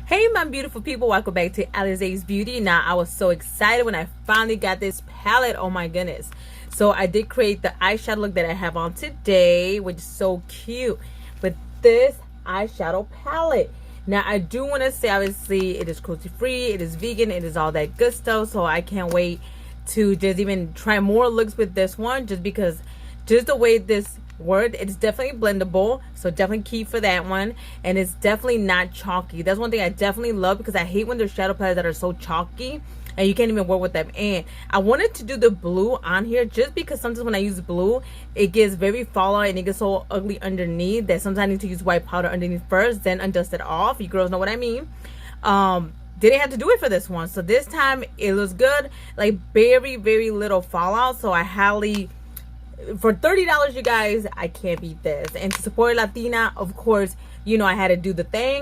Hey my beautiful people, welcome back to alazaesbeauty. Now I was so excited when I finally got this palette. Oh my goodness. So I did create the eyeshadow look that I have on today, which is so cute, with this eyeshadow palette. Now I do want to say, obviously it is cruelty free, it is vegan, it is all that good stuff. So I can't wait to just even try more looks with this one, just because just the way this word, it's definitely blendable, so definitely keep for that one. And it's definitely not chalky. That's one thing I definitely love, because I hate when there's shadow palettes that are so chalky and you can't even work with them. And I wanted to do the blue on here just because sometimes when I use blue it gets very fallout and it gets so ugly underneath that sometimes I need to use white powder underneath first, then dust it off. You girls know what I mean. Didn't have to do it for this one, so this time it looks good, like very little fallout. So I highly, for $30, you guys, I can't beat this. And to support Latina, of course, you know I had to do the thing.